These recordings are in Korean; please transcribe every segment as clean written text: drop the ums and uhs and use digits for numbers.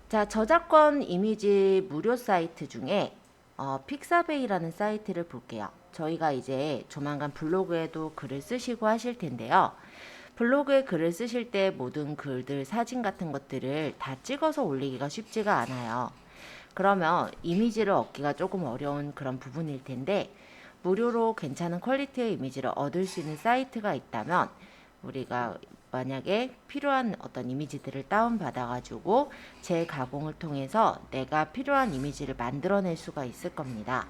자, 저작권 이미지 무료 사이트 중에 픽사베이라는 사이트를 볼게요. 저희가 이제 조만간 블로그에도 글을 쓰시고 하실 텐데요. 블로그에 글을 쓰실 때 모든 글들, 사진 같은 것들을 다 찍어서 올리기가 쉽지가 않아요. 그러면 이미지를 얻기가 조금 어려운 그런 부분일 텐데, 무료로 괜찮은 퀄리티의 이미지를 얻을 수 있는 사이트가 있다면 우리가 만약에 필요한 어떤 이미지들을 다운받아가지고 재가공을 통해서 내가 필요한 이미지를 만들어낼 수가 있을 겁니다.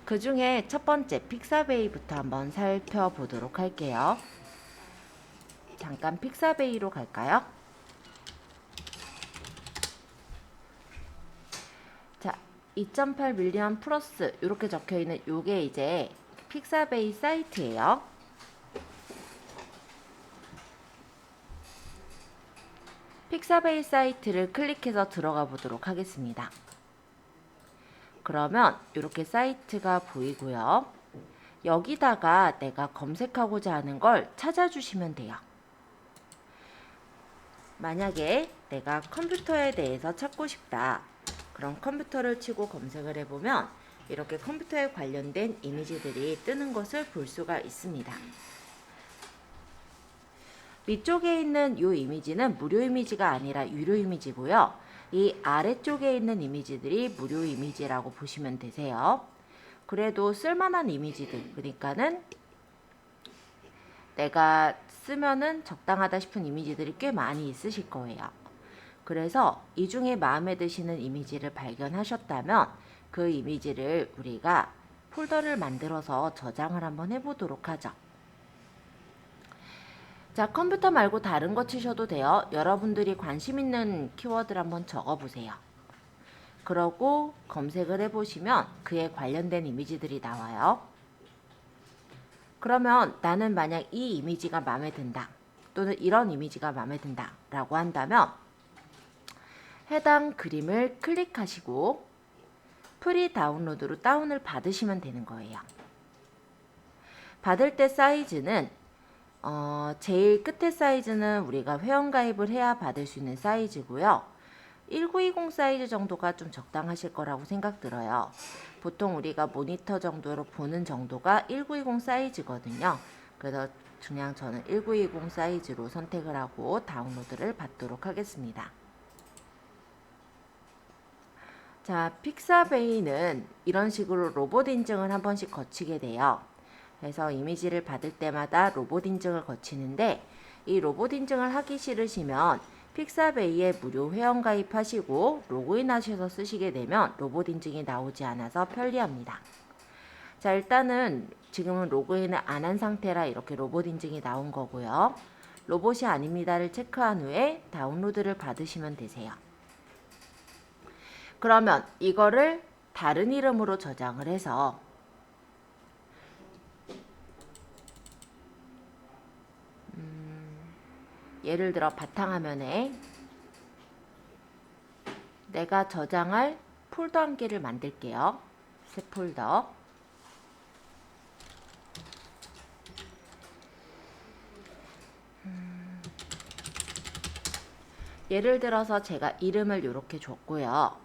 그 중에 첫 번째 픽사베이부터 한번 살펴보도록 할게요. 잠깐 픽사베이로 갈까요? 자, 2.8 밀리언 플러스 이렇게 적혀 있는 요게 이제 픽사베이 사이트예요. 픽사베이 사이트를 클릭해서 들어가 보도록 하겠습니다. 그러면 이렇게 사이트가 보이고요. 여기다가 내가 검색하고자 하는 걸 찾아주시면 돼요. 만약에 내가 컴퓨터에 대해서 찾고 싶다. 그럼 컴퓨터를 치고 검색을 해보면 이렇게 컴퓨터에 관련된 이미지들이 뜨는 것을 볼 수가 있습니다. 위쪽에 있는 이 이미지는 무료 이미지가 아니라 유료 이미지고요. 이 아래쪽에 있는 이미지들이 무료 이미지라고 보시면 되세요. 그래도 쓸만한 이미지들, 그러니까는 내가 쓰면은 적당하다 싶은 이미지들이 꽤 많이 있으실 거예요. 그래서 이 중에 마음에 드시는 이미지를 발견하셨다면 그 이미지를 우리가 폴더를 만들어서 저장을 한번 해보도록 하죠. 자, 컴퓨터 말고 다른 거 치셔도 돼요. 여러분들이 관심 있는 키워드를 한번 적어보세요. 그러고 검색을 해보시면 그에 관련된 이미지들이 나와요. 그러면 나는 만약 이 이미지가 마음에 든다. 또는 이런 이미지가 마음에 든다. 라고 한다면 해당 그림을 클릭하시고 프리 다운로드로 다운을 받으시면 되는 거예요. 받을 때 사이즈는 제일 끝에 사이즈는 우리가 회원가입을 해야 받을 수 있는 사이즈고요. 1920 사이즈 정도가 좀 적당하실 거라고 생각 들어요. 보통 우리가 모니터 정도로 보는 정도가 1920 사이즈거든요. 그래서 그냥 저는 1920 사이즈로 선택을 하고 다운로드를 받도록 하겠습니다. 자, 픽사베이는 이런 식으로 로봇 인증을 한 번씩 거치게 돼요. 그래서 이미지를 받을 때마다 로봇 인증을 거치는데 이 로봇 인증을 하기 싫으시면 픽사베이에 무료 회원 가입하시고 로그인 하셔서 쓰시게 되면 로봇 인증이 나오지 않아서 편리합니다. 자, 일단은 지금은 로그인을 안 한 상태라 이렇게 로봇 인증이 나온 거고요. 로봇이 아닙니다를 체크한 후에 다운로드를 받으시면 되세요. 그러면 이거를 다른 이름으로 저장을 해서 예를 들어 바탕화면에 내가 저장할 폴더 한 개를 만들게요. 새 폴더. 예를 들어서 제가 이름을 이렇게 줬고요.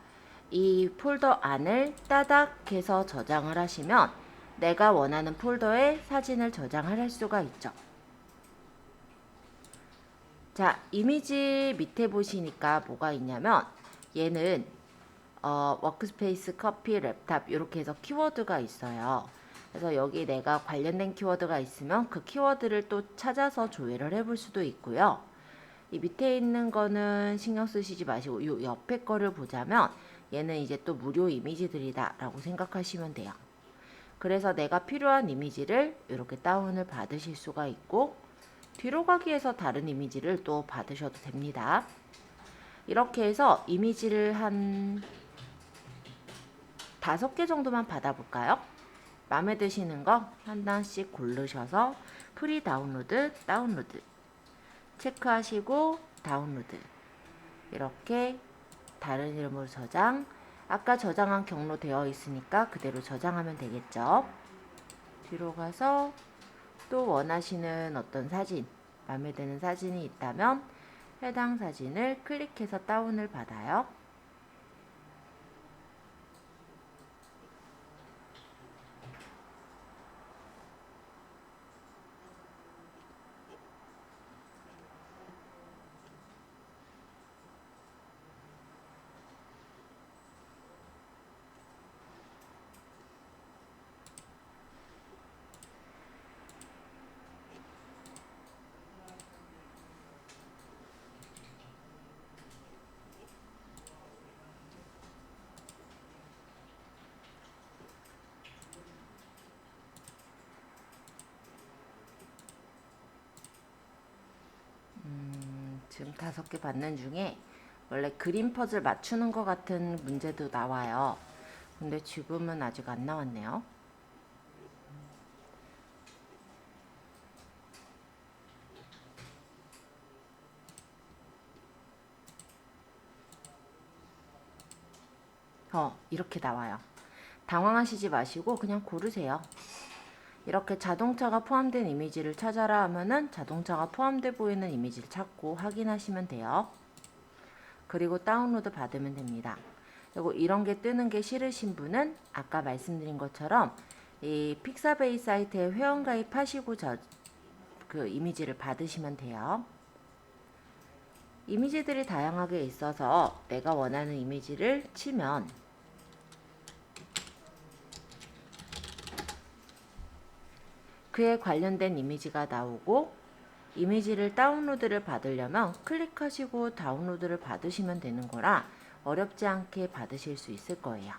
이 폴더 안을 따닥 해서 저장을 하시면 내가 원하는 폴더에 사진을 저장을 할 수가 있죠. 자, 이미지 밑에 보시니까 뭐가 있냐면 얘는 워크스페이스, 커피, 랩탑 이렇게 해서 키워드가 있어요. 그래서 여기 내가 관련된 키워드가 있으면 그 키워드를 또 찾아서 조회를 해볼 수도 있고요. 이 밑에 있는 거는 신경 쓰시지 마시고 이 옆에 거를 보자면 얘는 이제 또 무료 이미지들이다 라고 생각하시면 돼요. 그래서 내가 필요한 이미지를 이렇게 다운을 받으실 수가 있고 뒤로 가기 위해서 다른 이미지를 또 받으셔도 됩니다. 이렇게 해서 이미지를 한 5개 정도만 받아볼까요? 마음에 드시는 거 하나씩 고르셔서 프리 다운로드, 다운로드 체크하시고 다운로드 이렇게 다른 이름으로 저장. 아까 저장한 경로 되어 있으니까 그대로 저장하면 되겠죠. 뒤로 가서 또 원하시는 어떤 사진, 마음에 드는 사진이 있다면 해당 사진을 클릭해서 다운을 받아요. 지금 5개 받는 중에 원래 그림 퍼즐 맞추는 것 같은 문제도 나와요. 근데 지금은 아직 안 나왔네요. 이렇게 나와요. 당황하시지 마시고 그냥 고르세요. 이렇게 자동차가 포함된 이미지를 찾아라 하면은 자동차가 포함돼 보이는 이미지를 찾고 확인하시면 돼요. 그리고 다운로드 받으면 됩니다. 그리고 이런 게 뜨는 게 싫으신 분은 아까 말씀드린 것처럼 이 픽사베이 사이트에 회원가입하시고 그 이미지를 받으시면 돼요. 이미지들이 다양하게 있어서 내가 원하는 이미지를 치면 그에 관련된 이미지가 나오고, 이미지를 다운로드를 받으려면 클릭하시고 다운로드를 받으시면 되는 거라 어렵지 않게 받으실 수 있을 거예요.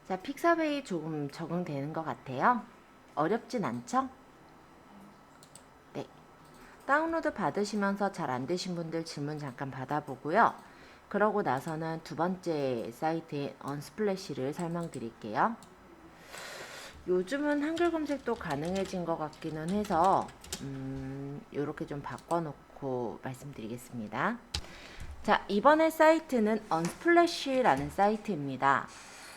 자, 픽사베이 조금 적응되는 것 같아요. 어렵진 않죠? 네. 다운로드 받으시면서 잘 안 되신 분들 질문 잠깐 받아보고요. 그러고 나서는 두 번째 사이트인 언스플래시를 설명드릴게요. 요즘은 한글 검색도 가능해진 것 같기는 해서 이렇게 좀 바꿔놓고 말씀드리겠습니다. 자, 이번에 사이트는 언스플래시라는 사이트입니다.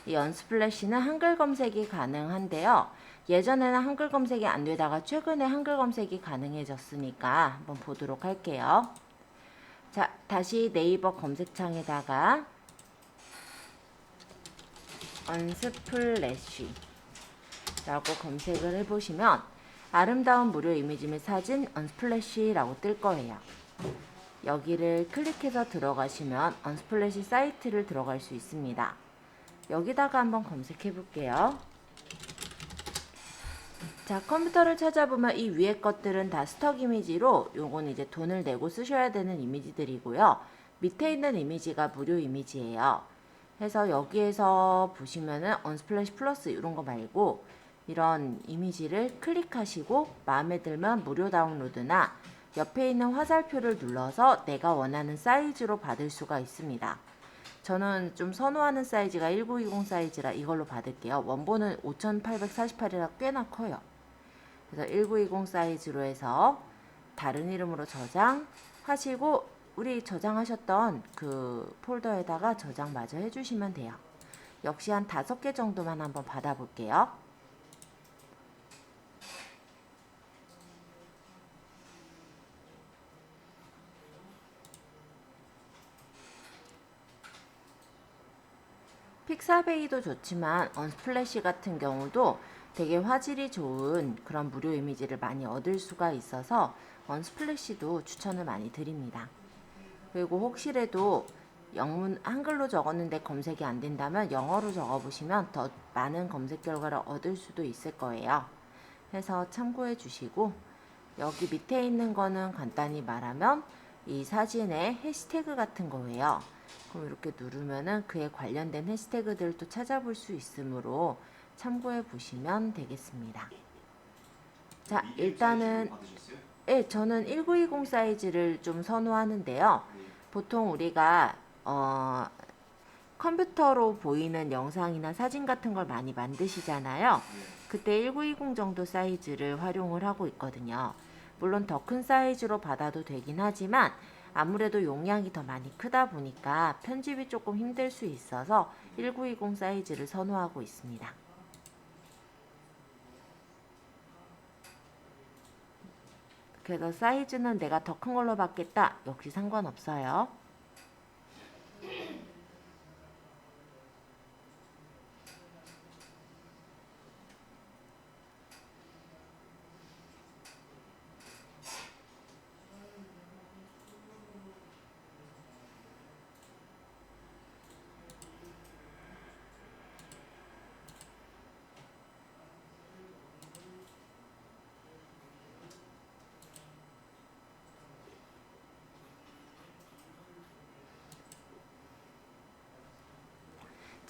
이 언스플래시는 한글 검색이 가능한데요. 예전에는 한글 검색이 안 되다가 최근에 한글 검색이 가능해졌으니까 한번 보도록 할게요. 자, 다시 네이버 검색창에다가 언스플래시 라고 검색을 해보시면 아름다운 무료 이미지 및 사진 언스플래시라고 뜰 거예요. 여기를 클릭해서 들어가시면 언스플래시 사이트를 들어갈 수 있습니다. 여기다가 한번 검색해 볼게요. 자, 컴퓨터를 찾아보면 이 위에 것들은 다 스톡 이미지로 요건 이제 돈을 내고 쓰셔야 되는 이미지들이고요. 밑에 있는 이미지가 무료 이미지예요. 그래서 여기에서 보시면은 언스플래시 플러스 이런 거 말고 이런 이미지를 클릭하시고 마음에 들면 무료 다운로드나 옆에 있는 화살표를 눌러서 내가 원하는 사이즈로 받을 수가 있습니다. 저는 좀 선호하는 사이즈가 1920 사이즈라 이걸로 받을게요. 원본은 5848이라 꽤나 커요. 그래서 1920 사이즈로 해서 다른 이름으로 저장하시고 우리 저장하셨던 그 폴더에다가 저장 마저 해주시면 돼요. 역시 한 5개 정도만 한번 받아볼게요. 픽사베이도 좋지만 언스플래시 같은 경우도 되게 화질이 좋은 그런 무료 이미지를 많이 얻을 수가 있어서 언스플래시도 추천을 많이 드립니다. 그리고 혹시라도 영문 한글로 적었는데 검색이 안 된다면 영어로 적어보시면 더 많은 검색 결과를 얻을 수도 있을 거예요. 해서 참고해 주시고, 여기 밑에 있는 거는 간단히 말하면 이 사진의 해시태그 같은 거예요. 그럼 이렇게 누르면은 그에 관련된 해시태그들도 찾아볼 수 있으므로 참고해 보시면 되겠습니다. 자, 일단은 저는 1920 사이즈를 좀 선호하는데요. 보통 우리가 컴퓨터로 보이는 영상이나 사진 같은 걸 많이 만드시잖아요. 그때 1920 정도 사이즈를 활용을 하고 있거든요. 물론 더 큰 사이즈로 받아도 되긴 하지만 아무래도 용량이 더 많이 크다 보니까 편집이 조금 힘들 수 있어서 1920 사이즈를 선호하고 있습니다. 그래서 사이즈는 내가 더 큰 걸로 받겠다. 역시 상관없어요.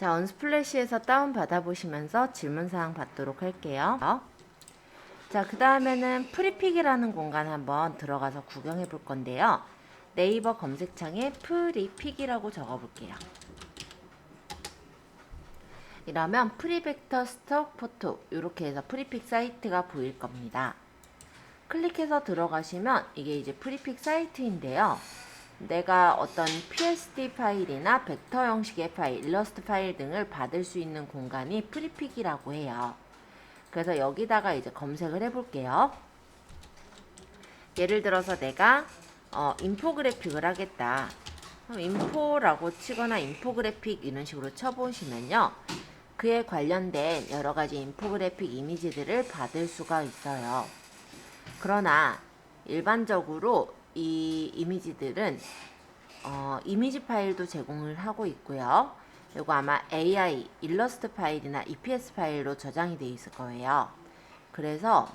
자, 언스플래시에서 다운 받아보시면서 질문사항 받도록 할게요. 자, 그 다음에는 프리픽이라는 공간 한번 들어가서 구경해 볼 건데요. 네이버 검색창에 프리픽이라고 적어볼게요. 이러면 프리벡터 스톡 포토 이렇게 해서 프리픽 사이트가 보일 겁니다. 클릭해서 들어가시면 이게 이제 프리픽 사이트인데요. 내가 어떤 PSD 파일이나 벡터 형식의 파일, 일러스트 파일 등을 받을 수 있는 공간이 프리픽이라고 해요. 그래서 여기다가 이제 검색을 해볼게요. 예를 들어서 내가 인포그래픽을 하겠다. 인포라고 치거나 인포그래픽 이런 식으로 쳐보시면요. 그에 관련된 여러가지 인포그래픽 이미지들을 받을 수가 있어요. 그러나 일반적으로 이 이미지들은 이미지 파일도 제공을 하고 있고요. 그리고 아마 AI, 일러스트 파일이나 EPS 파일로 저장이 되어 있을 거예요. 그래서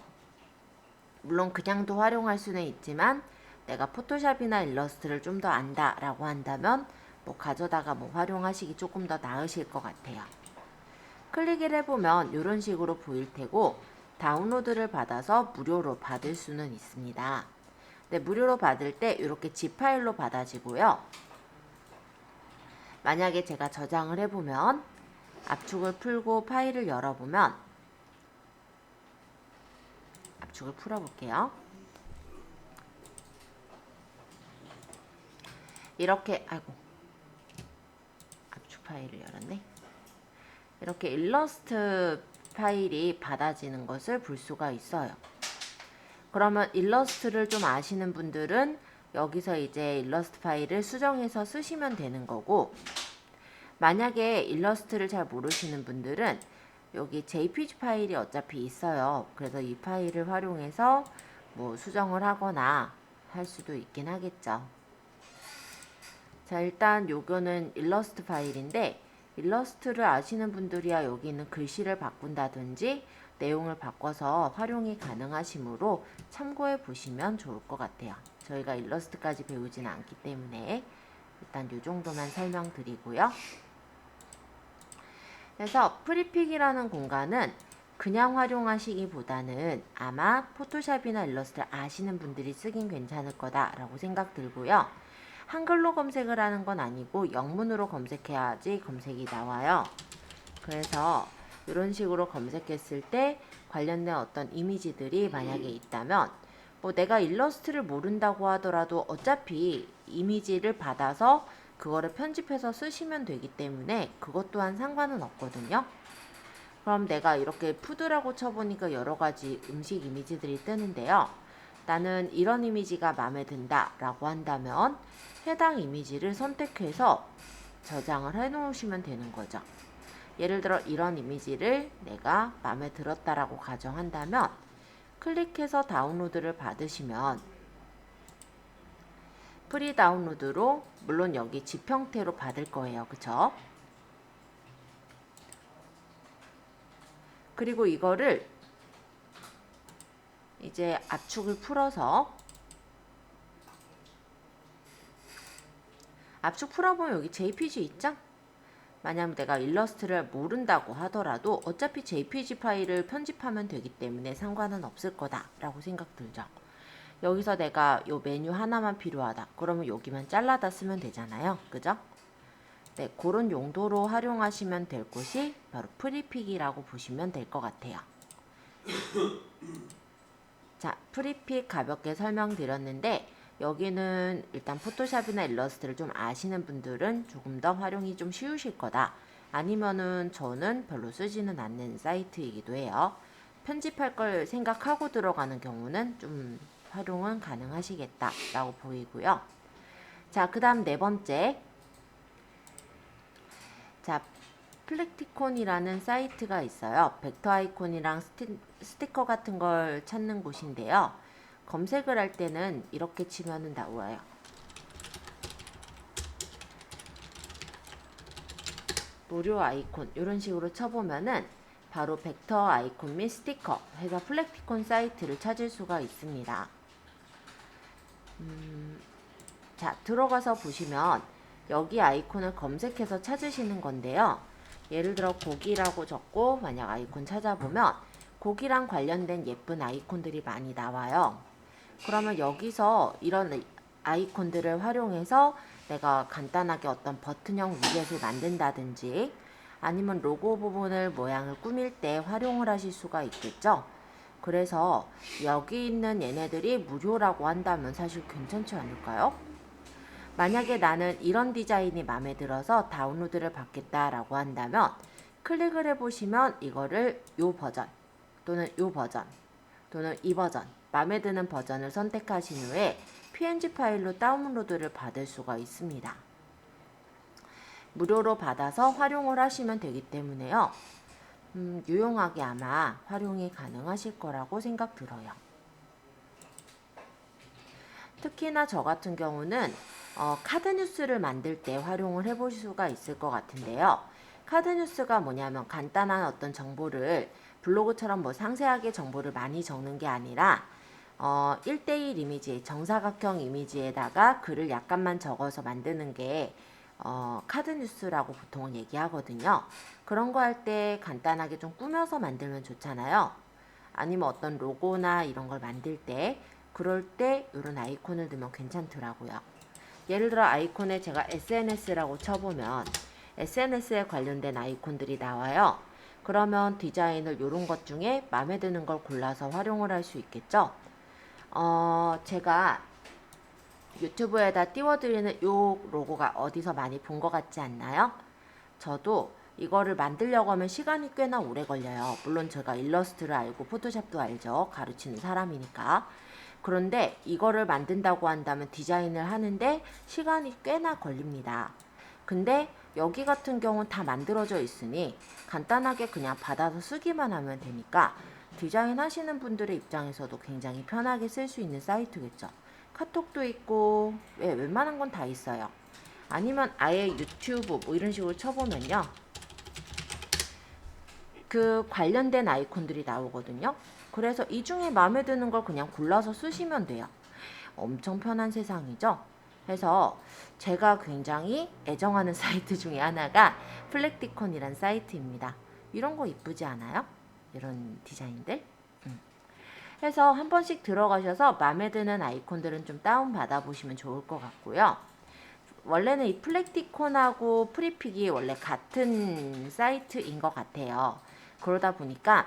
물론 그냥도 활용할 수는 있지만 내가 포토샵이나 일러스트를 좀 더 안다 라고 한다면 뭐 가져다가 뭐 활용하시기 조금 더 나으실 것 같아요. 클릭을 해보면 이런 식으로 보일 테고 다운로드를 받아서 무료로 받을 수는 있습니다. 네, 무료로 받을 때 이렇게 zip 파일로 받아지고요. 만약에 제가 저장을 해보면 압축을 풀고 파일을 열어보면 압축을 풀어볼게요. 이렇게 압축 파일을 열었네. 이렇게 일러스트 파일이 받아지는 것을 볼 수가 있어요. 그러면 일러스트를 좀 아시는 분들은 여기서 이제 일러스트 파일을 수정해서 쓰시면 되는 거고, 만약에 일러스트를 잘 모르시는 분들은 여기 JPG 파일이 어차피 있어요. 그래서 이 파일을 활용해서 뭐 수정을 하거나 할 수도 있긴 하겠죠. 자, 일단 요거는 일러스트 파일인데 일러스트를 아시는 분들이야 여기 있는 글씨를 바꾼다든지 내용을 바꿔서 활용이 가능하시므로 참고해 보시면 좋을 것 같아요. 저희가 일러스트까지 배우지는 않기 때문에 일단 요 정도만 설명드리고요. 그래서 프리픽이라는 공간은 그냥 활용하시기보다는 아마 포토샵이나 일러스트를 아시는 분들이 쓰긴 괜찮을 거다라고 생각 들고요. 한글로 검색을 하는 건 아니고 영문으로 검색해야지 검색이 나와요. 그래서 이런 식으로 검색했을 때 관련된 어떤 이미지들이 만약에 있다면 뭐 내가 일러스트를 모른다고 하더라도 어차피 이미지를 받아서 그거를 편집해서 쓰시면 되기 때문에 그것 또한 상관은 없거든요. 그럼 내가 이렇게 푸드라고 쳐보니까 여러가지 음식 이미지들이 뜨는데요. 나는 이런 이미지가 마음에 든다 라고 한다면 해당 이미지를 선택해서 저장을 해 놓으시면 되는 거죠. 예를 들어 이런 이미지를 내가 마음에 들었다라고 가정한다면 클릭해서 다운로드를 받으시면 프리 다운로드로 물론 여기 zip 형태로 받을 거예요. 그쵸? 그리고 이거를 이제 압축을 풀어서 압축 풀어보면 여기 JPG 있죠? 만약 내가 일러스트를 모른다고 하더라도 어차피 JPG 파일을 편집하면 되기 때문에 상관은 없을 거다 라고 생각 들죠. 여기서 내가 요 메뉴 하나만 필요하다 그러면 여기만 잘라다 쓰면 되잖아요. 그죠? 네, 그런 용도로 활용하시면 될 곳이 바로 프리픽이라고 보시면 될 것 같아요. 자, 프리픽 가볍게 설명드렸는데 여기는 일단 포토샵이나 일러스트를 좀 아시는 분들은 조금 더 활용이 좀 쉬우실 거다. 아니면은 저는 별로 쓰지는 않는 사이트이기도 해요. 편집할 걸 생각하고 들어가는 경우는 좀 활용은 가능하시겠다 라고 보이고요. 자, 그 다음 네 번째. 자, 플렉티콘이라는 사이트가 있어요. 벡터 아이콘이랑 스티커 같은 걸 찾는 곳인데요. 검색을 할 때는 이렇게 치면은 나와요. 무료 아이콘 이런 식으로 쳐보면은 바로 벡터 아이콘 및 스티커 해서 플렉티콘 사이트를 찾을 수가 있습니다. 자, 들어가서 보시면 여기 아이콘을 검색해서 찾으시는 건데요. 예를 들어 고기라고 적고 만약 아이콘 찾아보면 고기랑 관련된 예쁜 아이콘들이 많이 나와요. 그러면 여기서 이런 아이콘들을 활용해서 내가 간단하게 어떤 버튼형 위젯을 만든다든지 아니면 로고 부분을 모양을 꾸밀 때 활용을 하실 수가 있겠죠. 그래서 여기 있는 얘네들이 무료라고 한다면 사실 괜찮지 않을까요? 만약에 나는 이런 디자인이 마음에 들어서 다운로드를 받겠다라고 한다면 클릭을 해보시면 이거를 요 버전 또는 요 버전 또는 이 버전 마음에 드는 버전을 선택하신 후에 png 파일로 다운로드를 받을 수가 있습니다. 무료로 받아서 활용을 하시면 되기 때문에요. 유용하게 아마 활용이 가능하실 거라고 생각 들어요. 특히나 저 같은 경우는 카드 뉴스를 만들 때 활용을 해볼 수가 있을 것 같은데요. 카드 뉴스가 뭐냐면 간단한 어떤 정보를 블로그처럼 뭐 상세하게 정보를 많이 적는 게 아니라 1대1 이미지, 정사각형 이미지에다가 글을 약간만 적어서 만드는 게 카드 뉴스라고 보통 얘기하거든요. 그런 거 할 때 간단하게 좀 꾸며서 만들면 좋잖아요. 아니면 어떤 로고나 이런 걸 만들 때 그럴 때 이런 아이콘을 넣으면 괜찮더라고요. 예를 들어 아이콘에 제가 SNS라고 쳐보면 SNS에 관련된 아이콘들이 나와요. 그러면 디자인을 이런 것 중에 마음에 드는 걸 골라서 활용을 할 수 있겠죠. 제가 유튜브에다 띄워드리는 요 로고가 어디서 많이 본 것 같지 않나요? 저도 이거를 만들려고 하면 시간이 꽤나 오래 걸려요. 물론 제가 일러스트를 알고 포토샵도 알죠. 가르치는 사람이니까. 그런데 이거를 만든다고 한다면 디자인을 하는데 시간이 꽤나 걸립니다. 근데 여기 같은 경우는 다 만들어져 있으니 간단하게 그냥 받아서 쓰기만 하면 되니까 디자인 하시는 분들의 입장에서도 굉장히 편하게 쓸 수 있는 사이트겠죠. 카톡도 있고 웬만한 건 다 있어요. 아니면 아예 유튜브 뭐 이런 식으로 쳐보면요. 그 관련된 아이콘들이 나오거든요. 그래서 이 중에 마음에 드는 걸 그냥 골라서 쓰시면 돼요. 엄청 편한 세상이죠. 그래서 제가 굉장히 애정하는 사이트 중에 하나가 플렉티콘이란 사이트입니다. 이런 거 이쁘지 않아요? 이런 디자인들. 해서 한 번씩 들어가셔서 마음에 드는 아이콘들은 좀 다운 받아 보시면 좋을 것 같고요. 원래는 이 플렉티콘하고 프리픽이 원래 같은 사이트인 것 같아요. 그러다 보니까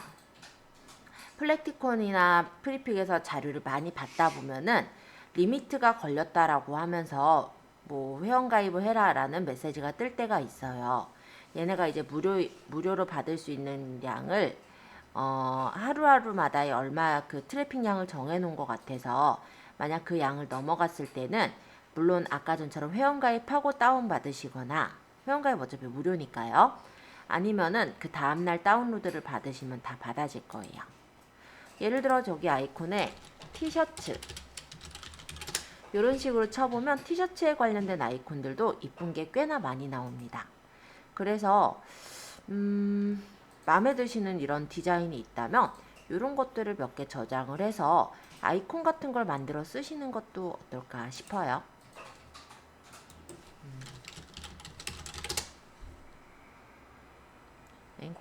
플렉티콘이나 프리픽에서 자료를 많이 받다 보면은 리미트가 걸렸다라고 하면서 뭐 회원가입을 해라라는 메시지가 뜰 때가 있어요. 얘네가 이제 무료로 받을 수 있는 양을 하루하루마다 얼마 그 트래픽 양을 정해놓은 것 같아서 만약 그 양을 넘어갔을 때는 물론 아까 전처럼 회원가입하고 다운받으시거나 회원가입 어차피 무료니까요. 아니면은 그 다음날 다운로드를 받으시면 다 받아질 거예요. 예를 들어 저기 아이콘에 티셔츠 이런 식으로 쳐보면 티셔츠에 관련된 아이콘들도 이쁜 게 꽤나 많이 나옵니다. 그래서 마음에 드시는 이런 디자인이 있다면 이런 것들을 몇 개 저장을 해서 아이콘 같은 걸 만들어 쓰시는 것도 어떨까 싶어요.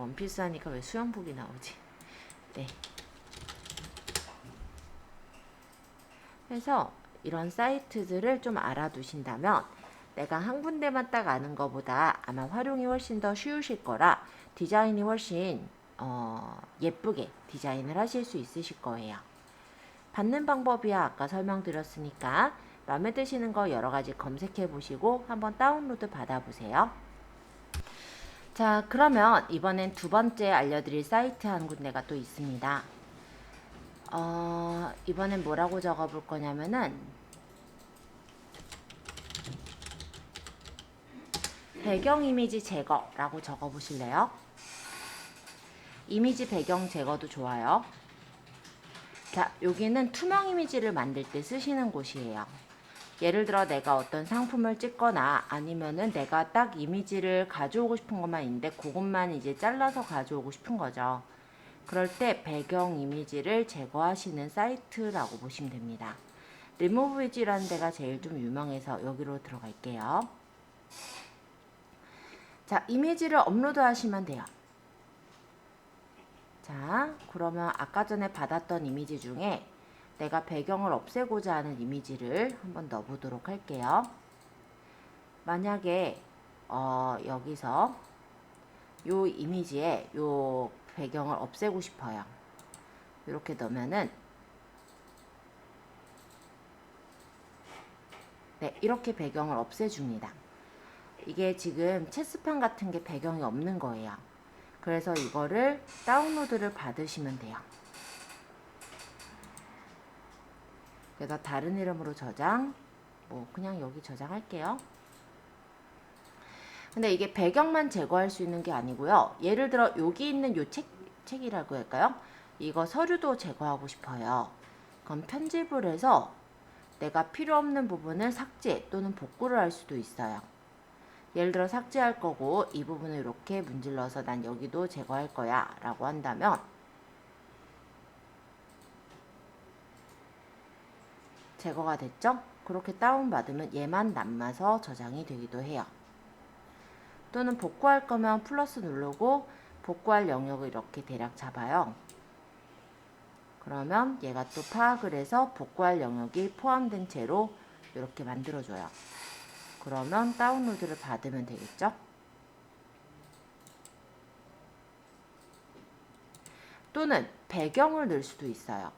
원피스 하니까 왜 수영복이 나오지? 네. 그래서 이런 사이트들을 좀 알아두신다면 내가 한 군데만 딱 아는 것보다 아마 활용이 훨씬 더 쉬우실 거라 디자인이 훨씬 예쁘게 디자인을 하실 수 있으실 거예요. 받는 방법이야 아까 설명드렸으니까 마음에 드시는 거 여러 가지 검색해 보시고 한번 다운로드 받아보세요. 자, 그러면 이번엔 두 번째 알려드릴 사이트 한 군데가 또 있습니다. 이번엔 뭐라고 적어볼 거냐면은 배경 이미지 제거라고 적어보실래요? 이미지 배경 제거도 좋아요. 자, 여기는 투명 이미지를 만들 때 쓰시는 곳이에요. 예를 들어 내가 어떤 상품을 찍거나 아니면은 내가 딱 이미지를 가져오고 싶은 것만 있는데 그것만 이제 잘라서 가져오고 싶은 거죠. 그럴 때 배경 이미지를 제거하시는 사이트라고 보시면 됩니다. 리무브 위지라는 데가 제일 좀 유명해서 여기로 들어갈게요. 자, 이미지를 업로드 하시면 돼요. 자, 그러면 아까 전에 받았던 이미지 중에 내가 배경을 없애고자 하는 이미지를 한번 넣어보도록 할게요. 만약에 여기서 요 이미지에 요 배경을 없애고 싶어요. 이렇게 넣으면은 네, 이렇게 배경을 없애줍니다. 이게 지금 체스판 같은 게 배경이 없는 거예요. 그래서 이거를 다운로드를 받으시면 돼요. 그래서 다른 이름으로 저장, 그냥 여기 저장할게요. 근데 이게 배경만 제거할 수 있는 게 아니고요. 예를 들어 여기 있는 요 책이라고 할까요? 이거 서류도 제거하고 싶어요. 그럼 편집을 해서 내가 필요 없는 부분을 삭제 또는 복구를 할 수도 있어요. 예를 들어 삭제할 거고 이 부분을 이렇게 문질러서 난 여기도 제거할 거야 라고 한다면 제거가 됐죠? 그렇게 다운받으면 얘만 남아서 저장이 되기도 해요. 또는 복구할 거면 플러스 누르고 복구할 영역을 이렇게 대략 잡아요. 그러면 얘가 또 파악을 해서 복구할 영역이 포함된 채로 이렇게 만들어줘요. 그러면 다운로드를 받으면 되겠죠? 또는 배경을 넣을 수도 있어요.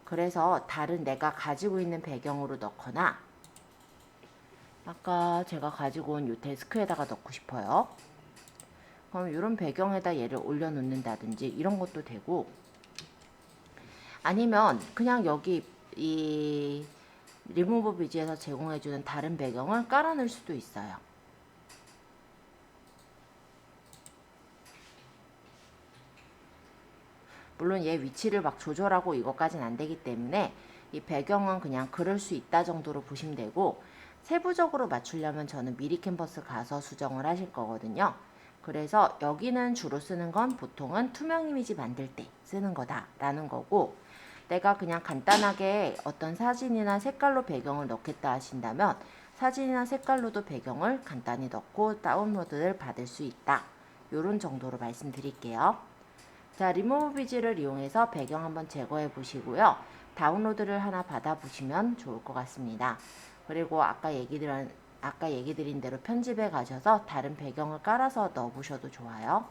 그래서 다른 내가 가지고 있는 배경으로 넣거나 아까 제가 가지고 온 이 데스크에다가 넣고 싶어요. 그럼 이런 배경에다 얘를 올려놓는다든지 이런 것도 되고 아니면 그냥 여기 이 리무브 비지에서 제공해주는 다른 배경을 깔아놓을 수도 있어요. 물론 얘 위치를 막 조절하고 이것까지는 안 되기 때문에 이 배경은 그냥 그럴 수 있다 정도로 보시면 되고 세부적으로 맞추려면 저는 미리 캔버스 가서 수정을 하실 거거든요. 그래서 여기는 주로 쓰는 건 보통은 투명 이미지 만들 때 쓰는 거다 라는 거고 내가 그냥 간단하게 어떤 사진이나 색깔로 배경을 넣겠다 하신다면 사진이나 색깔로도 배경을 간단히 넣고 다운로드를 받을 수 있다. 요런 정도로 말씀드릴게요. 자, 리무브 비즈를 이용해서 배경 한번 제거해 보시고요. 다운로드를 하나 받아 보시면 좋을 것 같습니다. 그리고 아까 얘기 드린 대로 편집에 가셔서 다른 배경을 깔아서 넣어 보셔도 좋아요.